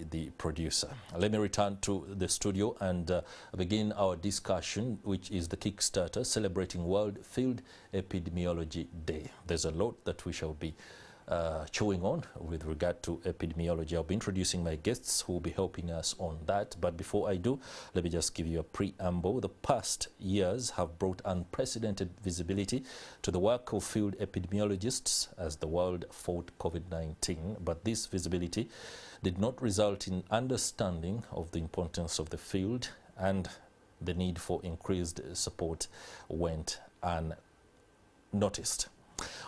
the producer. Let me return to the studio and begin our discussion, which is the Kickstarter celebrating World Field Epidemiology Day. There's a lot that we shall be chewing on with regard to epidemiology. I'll be introducing my guests who will be helping us on that. But before I do, let me just give you a preamble. The past years have brought unprecedented visibility to the work of field epidemiologists as the world fought COVID-19. But this visibility did not result in understanding of the importance of the field, and the need for increased support went unnoticed.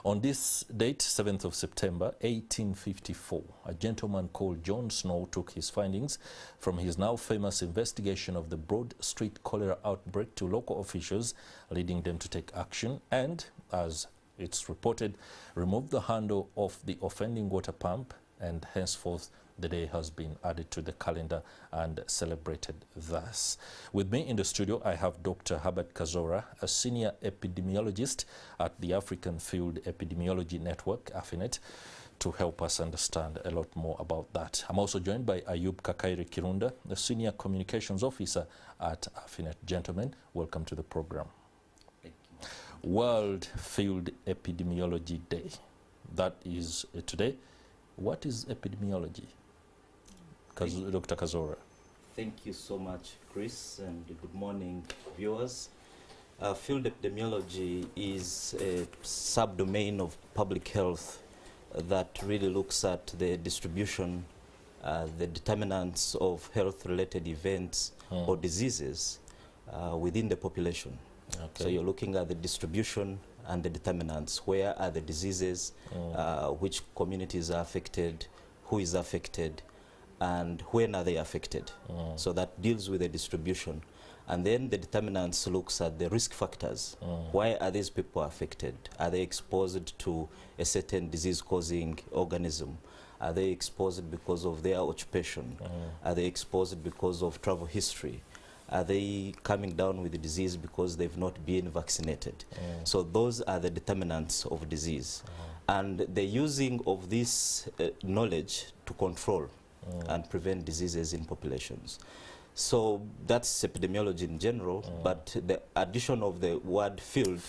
On this date, 7th of September, 1854, a gentleman called John Snow took his findings from his now famous investigation of the Broad Street cholera outbreak to local officials, leading them to take action and, as it's reported, remove the handle of the offending water pump, and henceforth the day has been added to the calendar and celebrated thus. With me in the studio, I have Dr. Herbert Kazoora, a senior epidemiologist at the African Field Epidemiology Network, AFENET, to help us understand a lot more about that. I'm also joined by Ayub Kakaire Kirunda, the senior communications officer at AFENET. Gentlemen, welcome to the program. Thank you. World Field Epidemiology Day. That is today. What is epidemiology? Dr. Kazoora. Thank you so much, Chris, and good morning, viewers. Field epidemiology is a subdomain of public health that really looks at the distribution, the determinants of health-related events or diseases within the population. Okay. So you're looking at the distribution and the determinants. Where are the diseases, which communities are affected, who is affected, and when are they affected. So that deals with the distribution. And then the determinants looks at the risk factors. Why are these people affected? Are they exposed to a certain disease-causing organism? Are they exposed because of their occupation? Are they exposed because of travel history? Are they coming down with the disease because they've not been vaccinated? So those are the determinants of disease. And the using of this knowledge to control and prevent diseases in populations. So that's epidemiology in general, but the addition of the word field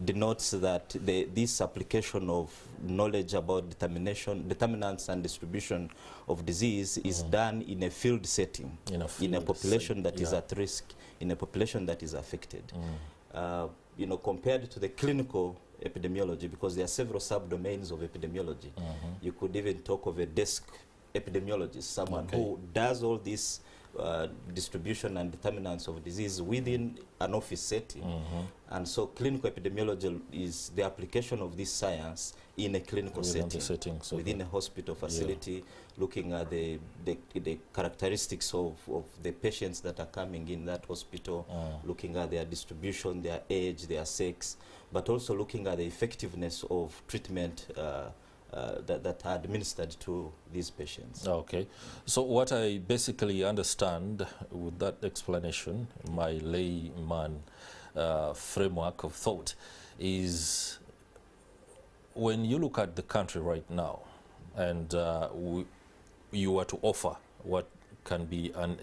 denotes that this application of knowledge about determinants and distribution of disease is done in a field setting, in a population that is at risk, in a population that is affected. You know, compared to the clinical epidemiology, because there are several subdomains of epidemiology. You could even talk of a desk epidemiologist, someone who does all this distribution and determinants of disease within an office setting. And so clinical epidemiology is the application of this science in a clinical setting so within a hospital facility, looking at the characteristics of the patients that are coming in that hospital, looking at their distribution, their age, their sex, but also looking at the effectiveness of treatment that are administered to these patients. Okay. So what I basically understand with that explanation, my layman framework of thought, is when you look at the country right now and you were to offer what can be an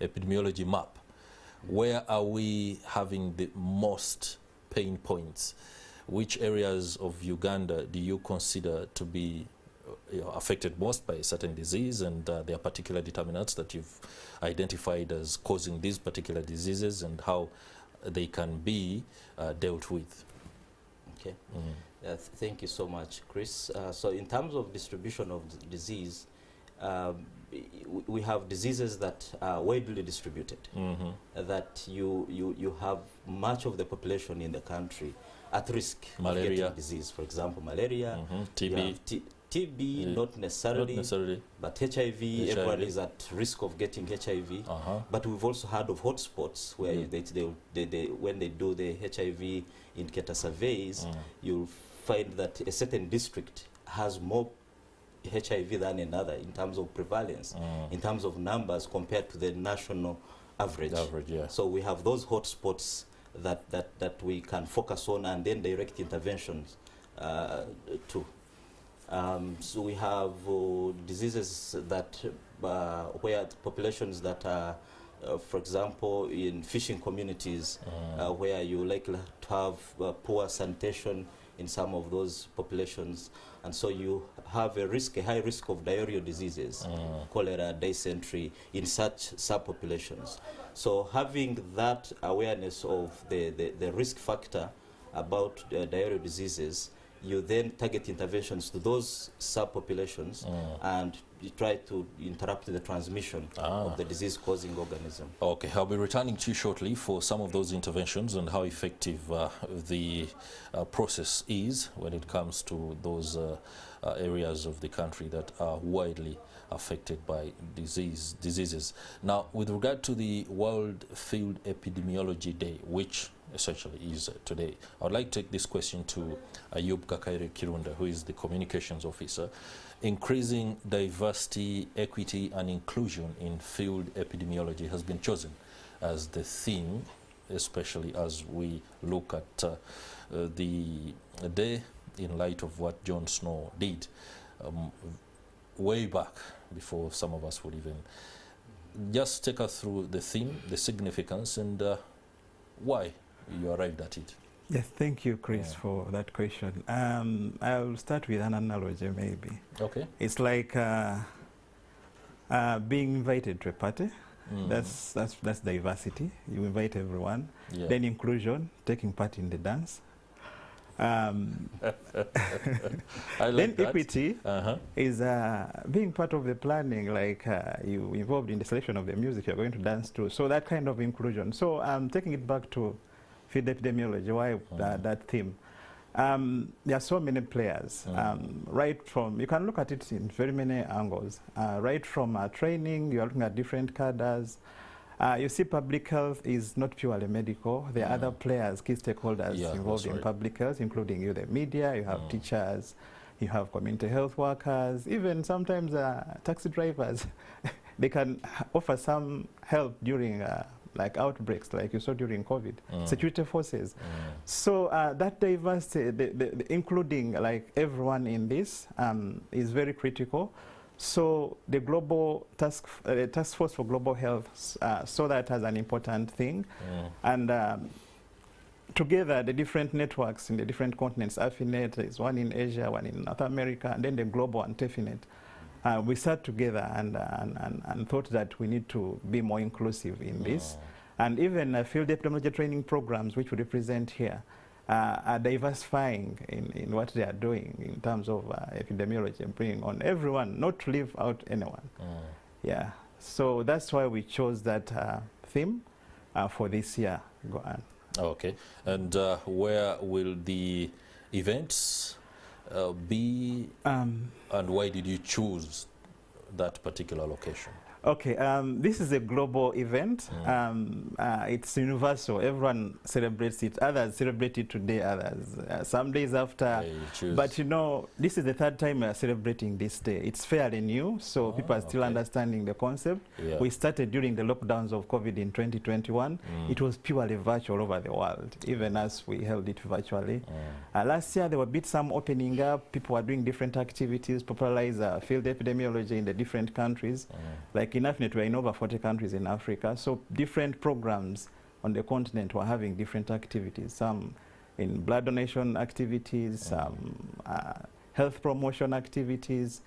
epidemiology map, where are we having the most pain points? Which areas of Uganda do you consider to be affected most by a certain disease, and there are particular determinants that you've identified as causing these particular diseases and how they can be dealt with? Okay. Thank you so much, Chris. So in terms of distribution of disease, we have diseases that are widely distributed, that you have much of the population in the country at risk of getting disease. For example, malaria, TB. TB, not necessarily, but HIV, everyone is at risk of getting HIV. But we've also heard of hotspots where when they do the HIV indicator surveys, you'll find that a certain district has more HIV than another in terms of prevalence, in terms of numbers compared to the national average. So we have those hotspots that we can focus on and then direct interventions to. So we have diseases that where populations that are, for example, in fishing communities, where you likely to have poor sanitation in some of those populations, and so you have a high risk of diarrheal diseases, cholera, dysentery in such subpopulations. So having that awareness of the risk factor about diarrheal diseases, you then target interventions to those subpopulations and you try to interrupt the transmission of the disease-causing organism. Okay, I'll be returning to you shortly for some of those interventions and how effective the process is when it comes to those areas of the country that are widely affected by diseases. Now, with regard to the World Field Epidemiology Day, which essentially is today, I would like to take this question to Ayub Kakaire Kirunda, who is the communications officer. Increasing diversity, equity and inclusion in field epidemiology has been chosen as the theme, especially as we look at the day in light of what John Snow did way back before some of us would even. Just take us through the theme, the significance and why you arrived at it. Yes, thank you, Chris, for that question. I'll start with an analogy, maybe. Okay. It's like being invited to a party. That's diversity. You invite everyone. Yeah. Then inclusion, taking part in the dance. I like then that. Equity is being part of the planning, like you involved in the selection of the music you're going to dance to. So that kind of inclusion. So I'm taking it back to field epidemiology. Why that theme? There are so many players. Right from, you can look at it in very many angles. Right from training, you are looking at different cadres. You see, public health is not purely medical. There are other players, key stakeholders involved in public health, including you, the media, you have teachers, you have community health workers, even sometimes taxi drivers. They can offer some help during like outbreaks, like you saw during COVID, security forces. So that diversity, including like everyone in this, is very critical. So the global task force for global health saw that as an important thing, and together the different networks in the different continents, AFENET is one in Asia, one in North America, and then the global and AFENET. We sat together and thought that we need to be more inclusive in this, and even field epidemiology training programs, which we represent here, are diversifying in what they are doing in terms of epidemiology and bringing on everyone, not to leave out anyone. Yeah, so that's why we chose that theme for this year. Go on. Okay, and where will the events be, and why did you choose that particular location? Okay, this is a global event. It's universal. Everyone celebrates it. Others celebrate it today, others some days after. But you know, this is the third time we are celebrating this day. It's fairly new, so people are still understanding the concept. We started during the lockdowns of COVID in 2021. It was purely virtual over the world, even as we held it virtually. Last year, there were some opening up. People were doing different activities, popularize field epidemiology in the different countries. Like in AFENET, we're in over 40 countries in Africa, so different programs on the continent were having different activities, some in blood donation activities, some health promotion activities.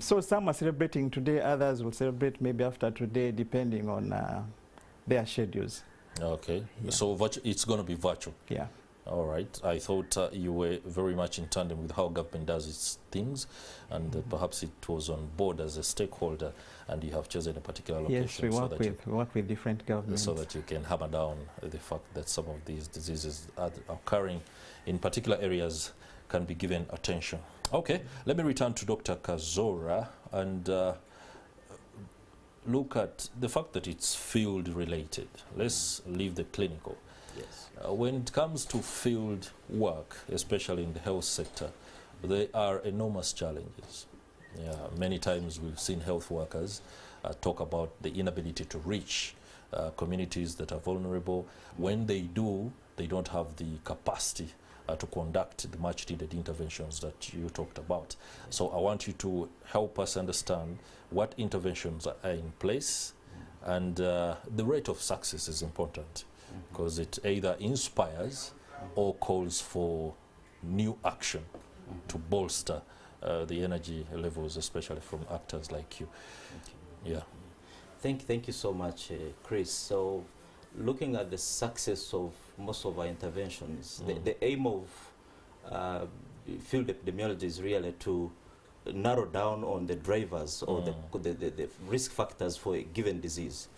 So some are celebrating today, others will celebrate maybe after today, depending on their schedules. Okay, so it's going to be virtual? Yeah. All right. I thought you were very much in tandem with how government does its things, and perhaps it was on board as a stakeholder, and you have chosen a particular location. Yes, we work with different governments. So that you can hammer down the fact that some of these diseases are occurring in particular areas can be given attention. Okay, let me return to Dr. Kazoora and look at the fact that it's field related. Let's leave the clinical. Yes. When it comes to field work, especially in the health sector, there are enormous challenges. Many times we've seen health workers talk about the inability to reach communities that are vulnerable. When they do, they don't have the capacity to conduct the much-needed interventions that you talked about. So I want you to help us understand what interventions are in place, and the rate of success is important, because it either inspires or calls for new action to bolster the energy levels, especially from actors like you. Yeah. Thank you so much, Chris. So, looking at the success of most of our interventions, the aim of field epidemiology is really to narrow down on the drivers or the risk factors for a given disease.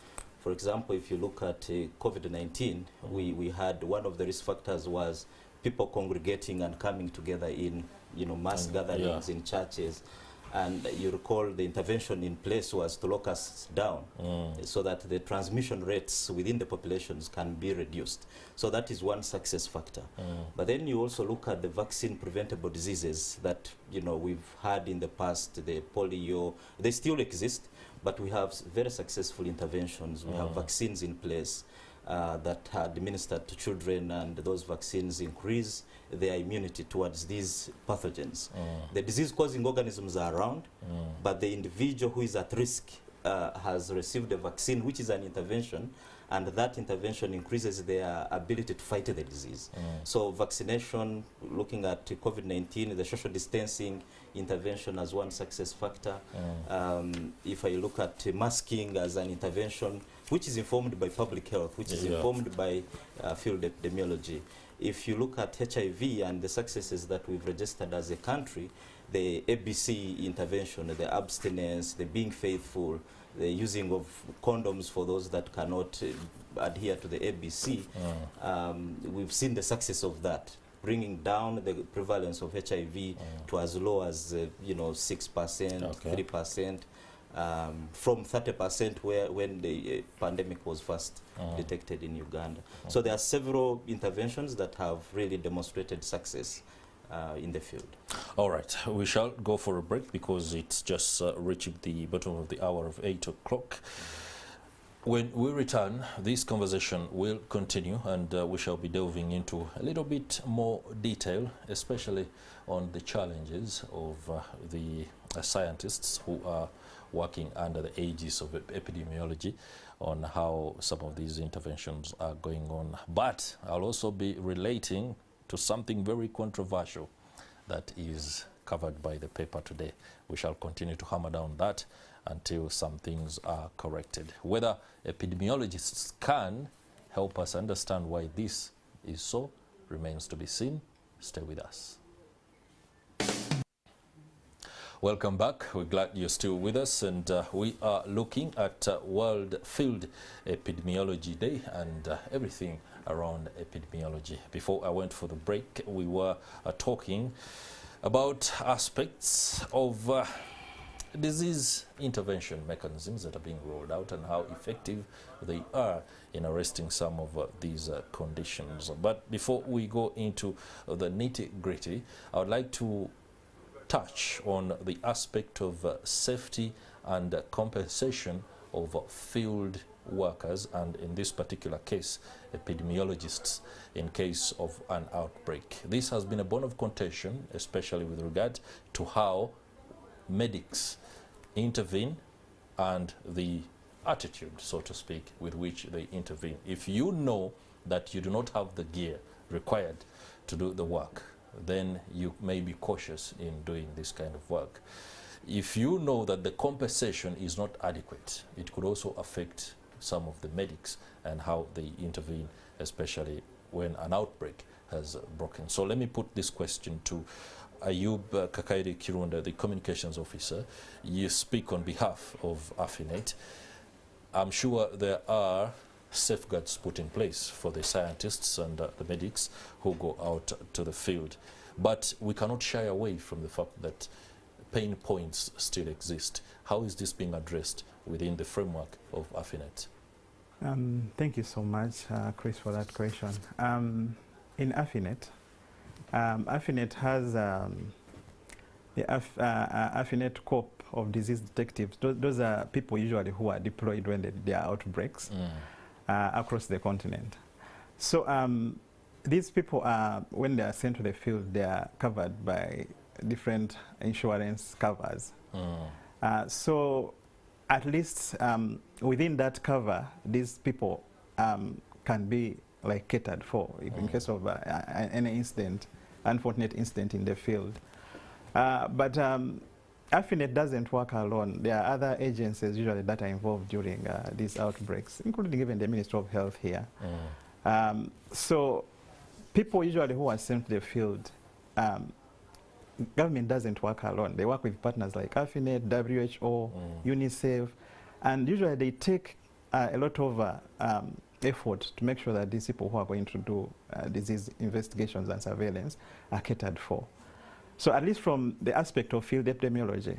For example, if you look at COVID-19, we had one of the risk factors was people congregating and coming together in mass gatherings in churches. And you recall the intervention in place was to lock us down so that the transmission rates within the populations can be reduced. So that is one success factor. But then you also look at the vaccine preventable diseases that we've had in the past, the polio. They still exist, but we have very successful interventions. We have vaccines in place that are administered to children, and those vaccines increase their immunity towards these pathogens. The disease-causing organisms are around, but the individual who is at risk has received a vaccine, which is an intervention, and that intervention increases their ability to fight the disease. So vaccination, looking at COVID-19, the social distancing intervention as one success factor. If I look at masking as an intervention, which is informed by public health, which is informed by field epidemiology. If you look at HIV and the successes that we've registered as a country, the ABC intervention, the abstinence, the being faithful, the using of condoms for those that cannot adhere to the ABC, we've seen the success of that, bringing down the prevalence of HIV to as low as 6%, 3%. From 30% when the pandemic was first detected in Uganda. So there are several interventions that have really demonstrated success in the field. All right, we shall go for a break because it's just reaching the bottom of the hour of 8 o'clock. When we return, this conversation will continue, and we shall be delving into a little bit more detail, especially on the challenges of the scientists who are working under the aegis of epidemiology on how some of these interventions are going on. But I'll also be relating to something very controversial that is covered by the paper today. We shall continue to hammer down that until some things are corrected. Whether epidemiologists can help us understand why this is so remains to be seen. Stay with us. Welcome back. We're glad you're still with us, and we are looking at World Field Epidemiology Day and everything around epidemiology. Before I went for the break, we were talking about aspects of disease intervention mechanisms that are being rolled out and how effective they are in arresting some of these conditions. But before we go into the nitty-gritty, I would like to touch on the aspect of safety and compensation of field workers, and in this particular case, epidemiologists, in case of an outbreak. This has been a bone of contention, especially with regard to how medics intervene and the attitude, so to speak, with which they intervene. If you know that you do not have the gear required to do the work, then you may be cautious in doing this kind of work. If you know that the compensation is not adequate, it could also affect some of the medics and how they intervene, especially when an outbreak has broken. So let me put this question to Ayub Kakaire Kirunda, the communications officer. You speak on behalf of AFENET. I'm sure there are safeguards put in place for the scientists and the medics who go out to the field. But we cannot shy away from the fact that pain points still exist. How is this being addressed within the framework of AFENET? Thank you so much, Chris, for that question. In AFENET, AFENET has the AFENET Corps of Disease Detectives. Those are people usually who are deployed when there are outbreaks across the continent. So these people are, when they are sent to the field, they are covered by different insurance covers. So at least within that cover, these people can be like catered for in case of any incident, unfortunate incident in the field. But AFENET doesn't work alone. There are other agencies usually that are involved during these outbreaks, including even the Ministry of Health here. So people usually who are sent to the field, government doesn't work alone. They work with partners like AFENET, WHO, UNICEF, and usually they take a lot of effort to make sure that these people who are going to do disease investigations and surveillance are catered for. So at least from the aspect of field epidemiology,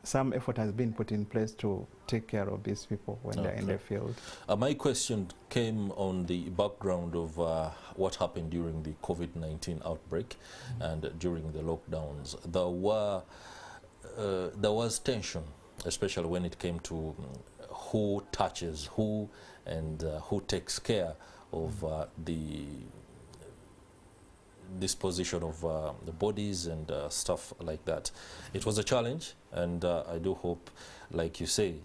some effort has been put in place to take care of these people when they're in the field. My question came on the background of what happened during the COVID-19 outbreak and during the lockdowns. There was tension, especially when it came to who touches who and who takes care of the disposition of the bodies and stuff like that. It was a challenge, and I do hope, like you say,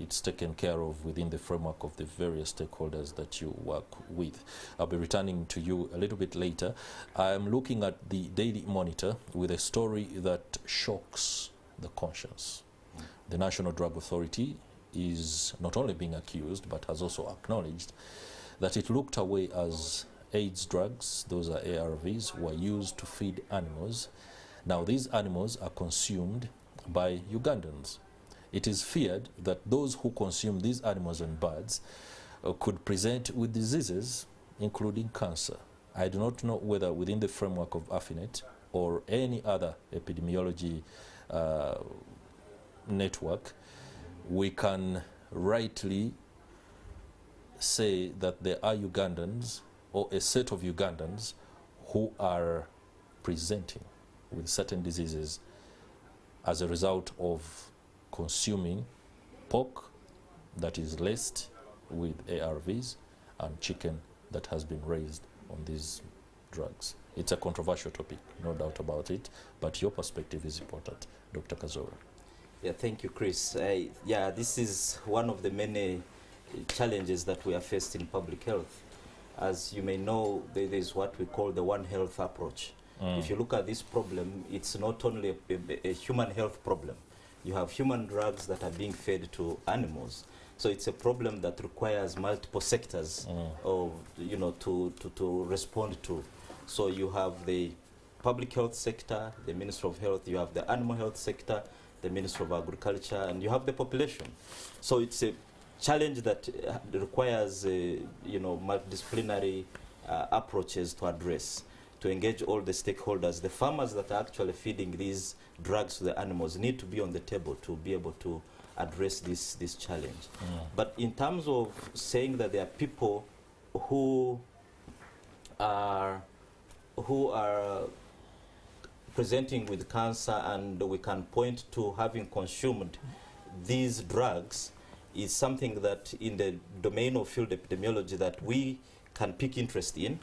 it's taken care of within the framework of the various stakeholders that you work with. I'll be returning to you a little bit later. I'm looking at the Daily Monitor with a story that shocks the conscience. The National Drug Authority is not only being accused, but has also acknowledged that it looked away as AIDS drugs, those are ARVs, were used to feed animals. Now these animals are consumed by Ugandans. It is feared that those who consume these animals and birds could present with diseases, including cancer. I do not know whether within the framework of AFENET or any other epidemiology network, we can rightly say that there are Ugandans or a set of Ugandans who are presenting with certain diseases as a result of consuming pork that is laced with ARVs and chicken that has been raised on these drugs. It's a controversial topic, no doubt about it, but your perspective is important. Dr. Kazoora. Yeah, thank you, Chris. Yeah, this is one of the many challenges that we are faced in public health. As you may know, there is what we call the One Health approach. If you look at this problem, it's not only a human health problem. You have human drugs that are being fed to animals. So it's a problem that requires multiple sectors of, to respond to. So you have the public health sector, the Ministry of Health, you have the animal health sector, the Ministry of Agriculture, and you have the population. So it's a challenge that requires, multidisciplinary approaches to address, to engage all the stakeholders. The farmers that are actually feeding these drugs to the animals need to be on the table to be able to address this challenge. But in terms of saying that there are people who are presenting with cancer and we can point to having consumed these drugs, is something that in the domain of field epidemiology that we can pick interest in.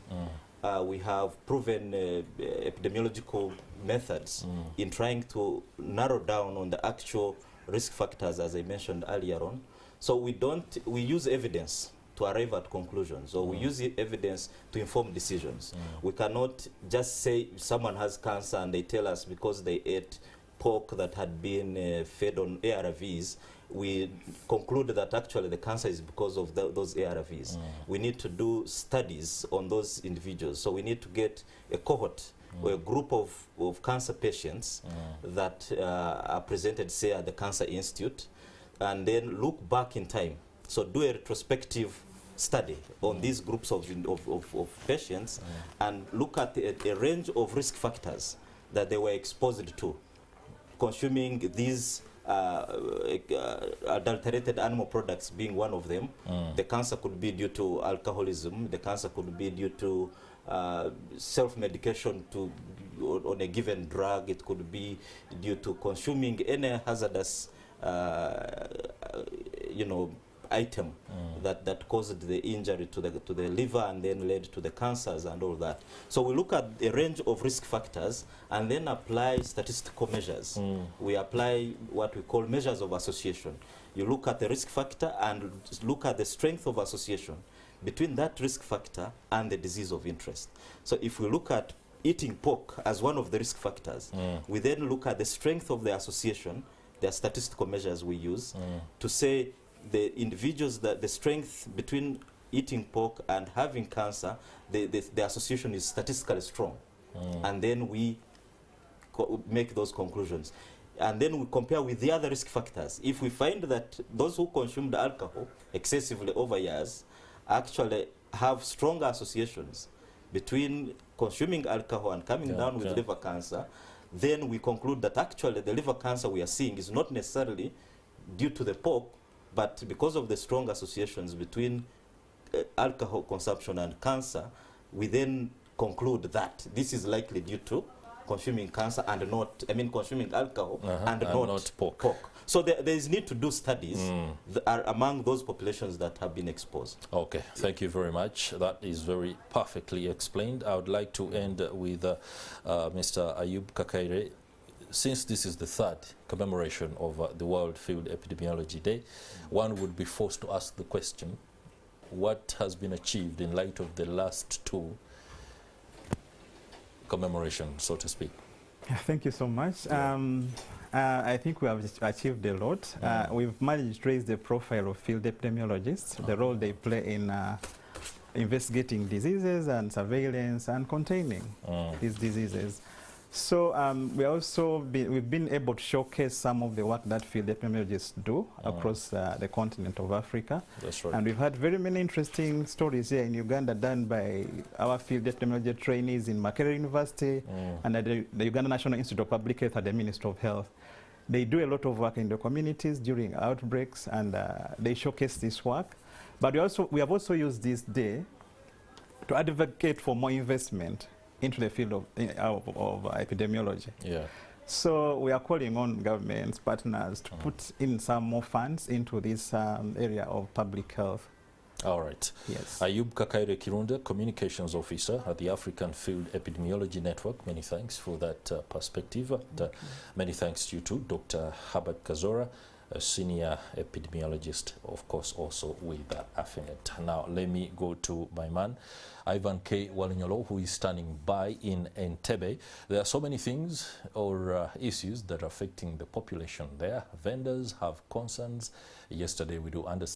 We have proven epidemiological methods in trying to narrow down on the actual risk factors, as I mentioned earlier on. So we use evidence to arrive at conclusions, or we use evidence to inform decisions. We cannot just say someone has cancer and they tell us because they ate pork that had been fed on ARVs, we conclude that actually the cancer is because of those ARVs. We need to do studies on those individuals. So we need to get a cohort or a group of cancer patients that are presented, say, at the Cancer Institute, and then look back in time. So do a retrospective study on these groups of patients and look at a range of risk factors that they were exposed to. Consuming these adulterated animal products being one of them. The cancer could be due to alcoholism. The cancer could be due to self-medication on a given drug. It could be due to consuming any hazardous, item that caused the injury to the liver and then led to the cancers and all that. So we look at a range of risk factors and then apply statistical measures. We apply what we call measures of association. You look at the risk factor and look at the strength of association between that risk factor and the disease of interest. So if we look at eating pork as one of the risk factors, we then look at the strength of the association. There are statistical measures we use to say the individuals, that the strength between eating pork and having cancer, the association is statistically strong. And then we make those conclusions. And then we compare with the other risk factors. If we find that those who consumed alcohol excessively over years actually have stronger associations between consuming alcohol and coming down with liver cancer, then we conclude that actually the liver cancer we are seeing is not necessarily due to the pork, but because of the strong associations between alcohol consumption and cancer, we then conclude that this is likely due to consuming cancer and not, consuming alcohol and not pork. So there is need to do studies that are among those populations that have been exposed. Okay, thank you very much. That is very perfectly explained. I would like to end with Mr. Ayub Kakaire. Since this is the third commemoration of the World Field Epidemiology Day, one would be forced to ask the question, what has been achieved in light of the last two commemorations, so to speak? Thank you so much. I think we have achieved a lot. We've managed to raise the profile of field epidemiologists, the role they play in investigating diseases and surveillance and containing these diseases. So we've been able to showcase some of the work that field epidemiologists do across the continent of Africa. That's right. And we've had very many interesting stories here in Uganda done by our field epidemiology trainees in Makerere University and at the Uganda National Institute of Public Health at the Ministry of Health. They do a lot of work in the communities during outbreaks, and they showcase this work. But we have also used this day to advocate for more investment into the field of epidemiology. Yeah. So we are calling on governments, partners to put in some more funds into this area of public health. All right. Yes. Ayub Kakaire Kirunda, Communications Officer at the African Field Epidemiology Network. Many thanks for that perspective. Many thanks to you too, Dr. Herbert Kazoora, a senior epidemiologist, of course, also with AFENET. Now, let me go to my man, Ivan K. Walinyolo, who is standing by in Entebbe. There are so many things or issues that are affecting the population there. Vendors have concerns. Yesterday, we do understand